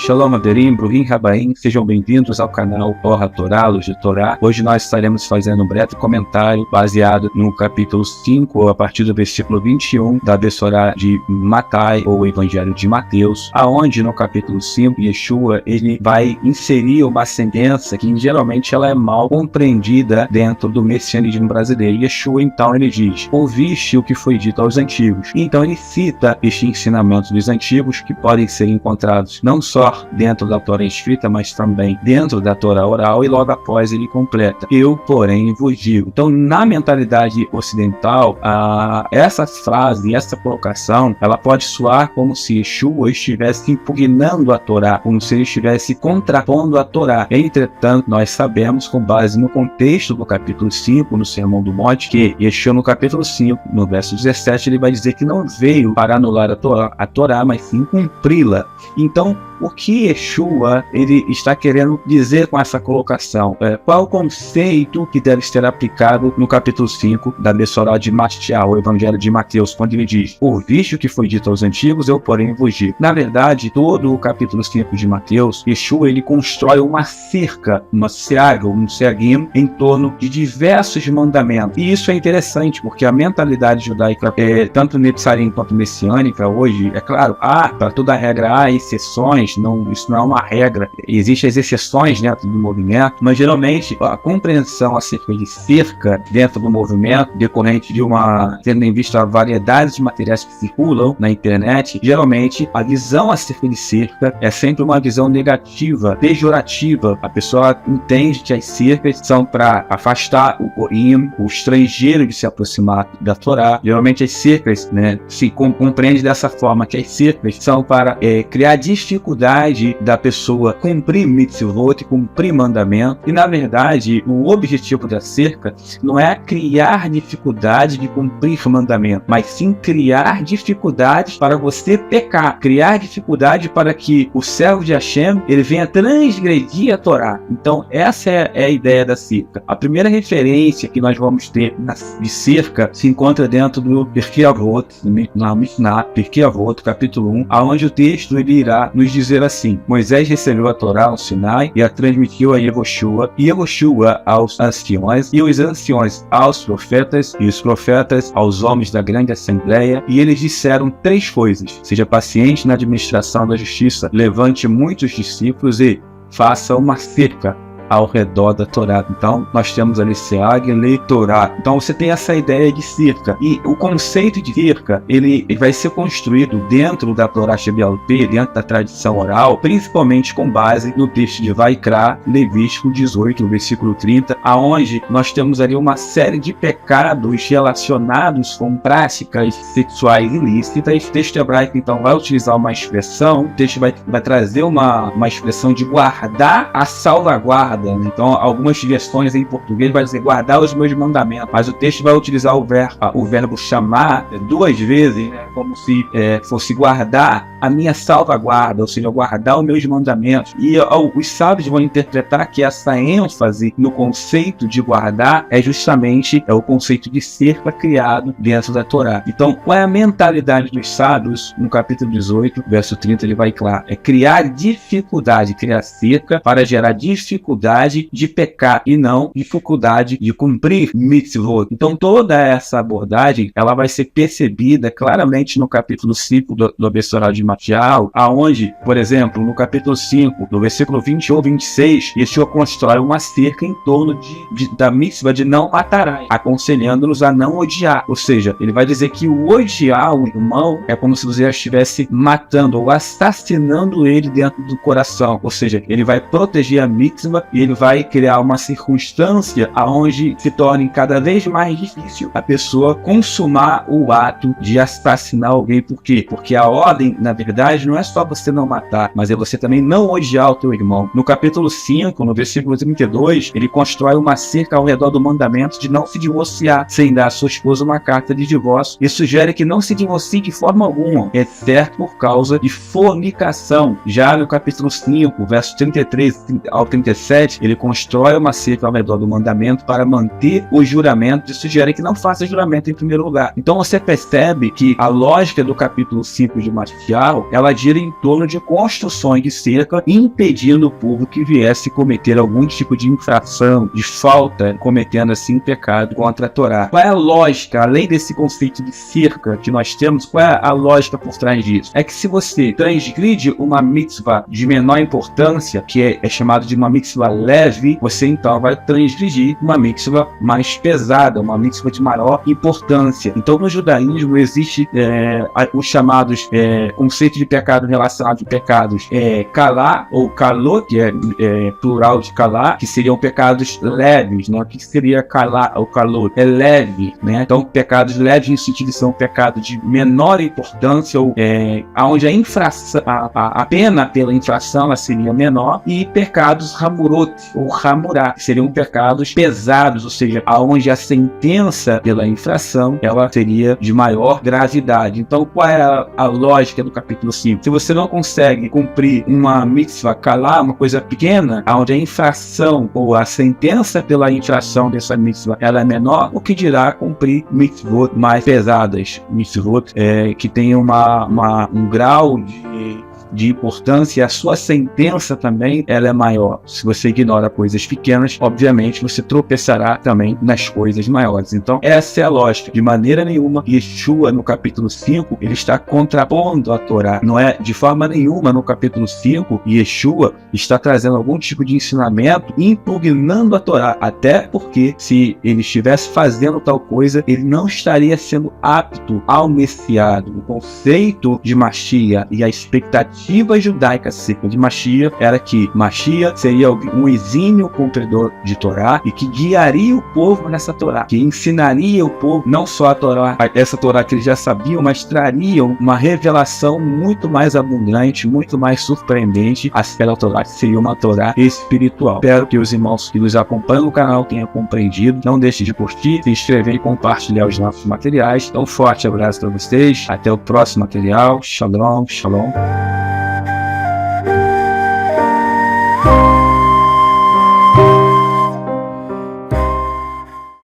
Shalom Aderim, Bruhim Rabaim, sejam bem-vindos ao canal Torah Torá, Luz de Torá. Hoje nós estaremos fazendo um breve comentário baseado no capítulo 5, a partir do versículo 21 da Bessorá de Matai, ou Evangelho de Mateus, aonde no capítulo 5, Yeshua, ele vai inserir uma sentença que geralmente ela é mal compreendida dentro do messianismo brasileiro. Yeshua, então, ele diz: ouviste o que foi dito aos antigos. Então ele cita este ensinamento dos antigos que podem ser encontrados não só dentro da Torá escrita, mas também dentro da Torá oral, e logo após ele completa: eu, porém, vos digo. Então, na mentalidade ocidental, essa frase, essa colocação, ela pode soar como se Yeshua estivesse impugnando a Torá, como se ele estivesse contrapondo a Torá. Entretanto, nós sabemos, com base no contexto do capítulo 5, no Sermão do Monte, que Yeshua, no capítulo 5, no verso 17, ele vai dizer que não veio para anular a Torá, mas sim cumpri-la. Então, o que Yeshua ele está querendo dizer com essa colocação? Qual o conceito que deve ser aplicado no capítulo 5 da Bessorá de Mateus, o Evangelho de Mateus, quando ele diz: ouviste o que foi dito aos antigos, eu, porém, vos digo. Na verdade, todo o capítulo 5 de Mateus, Yeshua ele constrói uma cerca, uma seaga, um seagim, em torno de diversos mandamentos. E isso é interessante, porque a mentalidade judaica, tanto netzarim quanto messiânica, hoje, é claro, para toda regra há exceções. Não, isso não é uma regra, existem as exceções dentro do movimento, mas geralmente a compreensão acerca de cerca dentro do movimento, decorrente de tendo em vista a variedade de materiais que circulam na internet, geralmente a visão acerca de cerca é sempre uma visão negativa, pejorativa. A pessoa entende que as cercas são para afastar o goim, o estrangeiro, de se aproximar da Torá. Geralmente as cercas, se compreende dessa forma, que as cercas são para criar dificuldade da pessoa cumprir mitzvot, cumprir mandamento. E na verdade o objetivo da cerca não é criar dificuldade de cumprir mandamento, mas sim criar dificuldades para você pecar, criar dificuldade para que o servo de Hashem ele venha transgredir a Torá. Então essa é a ideia da cerca. A primeira referência que nós vamos ter de cerca se encontra dentro do Pirkei Avot, na Mishnah, Pirkei Avot, capítulo 1, aonde o texto ele irá nos dizer assim: Moisés recebeu a Torá ao Sinai e a transmitiu a Yehoshua, e Yehoshua aos anciões, e os anciões aos profetas, e os profetas aos homens da grande assembleia, e eles disseram 3 coisas: seja paciente na administração da justiça, levante muitos discípulos e faça uma cerca ao redor da Torá. Então nós temos ali Seag e Torá. Então você tem essa ideia de cerca, e o conceito de cerca ele vai ser construído dentro da Torá Shebialpé, dentro da tradição oral, principalmente com base no texto de Vaikra, Levítico 18, versículo 30, aonde nós temos ali uma série de pecados relacionados com práticas sexuais ilícitas. O texto hebraico então vai utilizar uma expressão, o texto vai trazer uma expressão de guardar a salvaguarda. Então algumas versões em português vai dizer guardar os meus mandamentos, mas o texto vai utilizar o verbo chamar 2 vezes, como se fosse guardar a minha salvaguarda, ou seja, guardar os meus mandamentos. E os sábios vão interpretar que essa ênfase no conceito de guardar é justamente o conceito de cerca criado dentro da Torá. Então qual é a mentalidade dos sábios? No capítulo 18, verso 30, ele vai claro: é criar dificuldade, criar cerca para gerar dificuldade de pecar e não dificuldade de cumprir mitzvot. Então toda essa abordagem ela vai ser percebida claramente no capítulo 5 do Bessorá de Mateus, aonde, por exemplo, no capítulo 5, no versículo 21 ou 26, Yeshua constrói uma cerca em torno da mitzvah de não matarás, aconselhando-nos a não odiar. Ou seja, ele vai dizer que o odiar o irmão é como se você estivesse matando ou assassinando ele dentro do coração. Ou seja, ele vai proteger a mitzvah e ele vai criar uma circunstância aonde se torne cada vez mais difícil a pessoa consumar o ato de assassinar alguém. Por quê? Porque a ordem, na verdade, não é só você não matar, mas é você também não odiar o teu irmão. No capítulo 5, no versículo 32, ele constrói uma cerca ao redor do mandamento de não se divorciar sem dar à sua esposa uma carta de divórcio, e sugere que não se divorcie de forma alguma, exceto por causa de fornicação. Já no capítulo 5, verso 33 ao 37, 7, ele constrói uma cerca ao redor do mandamento para manter o juramento e sugere que não faça juramento em primeiro lugar. Então você percebe que a lógica do capítulo 5 de Marcial, ela gira em torno de construções de cerca, impedindo o povo que viesse cometer algum tipo de infração, de falta, cometendo assim pecado contra a Torá. Qual é a lógica, além desse conceito de cerca que nós temos, qual é a lógica por trás disso? É que se você transgride uma mitzvah de menor importância, que é chamado de uma mitzvah leve, você então vai transgredir uma mitzvah mais pesada, uma mitzvah de maior importância. Então no judaísmo existe os chamados conceito de pecado relacionado de pecados kalá ou kalot, que é plural de kalá, que seriam pecados leves, né? O que seria kalá ou kalot? É leve, né? Então pecados leves em sentido são pecados de menor importância, ou onde a infração, a pena pela infração ela seria menor, e pecados hamurot ou hamurá, que seriam pecados pesados, ou seja, aonde a sentença pela infração ela seria de maior gravidade. Então qual é a lógica do capítulo 5? Se você não consegue cumprir uma mitzvah kalá, uma coisa pequena, onde a infração ou a sentença pela infração dessa mitzvah ela é menor, o que dirá cumprir mitzvot mais pesadas, mitzvot que tem um grau de importância, e a sua sentença também ela é maior. Se você ignora coisas pequenas, obviamente você tropeçará também nas coisas maiores. Então essa é a lógica. De maneira nenhuma Yeshua no capítulo 5 ele está contrapondo a Torá. Não é de forma nenhuma no capítulo 5 Yeshua está trazendo algum tipo de ensinamento impugnando a Torá, até porque se ele estivesse fazendo tal coisa, ele não estaria sendo apto ao Messiado. O conceito de Mashiach e a expectativa judaica acerca de Mashiach era que Mashiach seria um exímio cumpridor de Torá e que guiaria o povo nessa Torá, que ensinaria o povo não só a Torá, essa Torá que eles já sabiam, mas trariam uma revelação muito mais abundante, muito mais surpreendente acerca da Torá, que seria uma Torá espiritual. Espero que os irmãos que nos acompanham no canal tenham compreendido. Não deixe de curtir, se inscrever e compartilhar os nossos materiais. Então, um forte abraço para vocês. Até o próximo material. Shalom, shalom.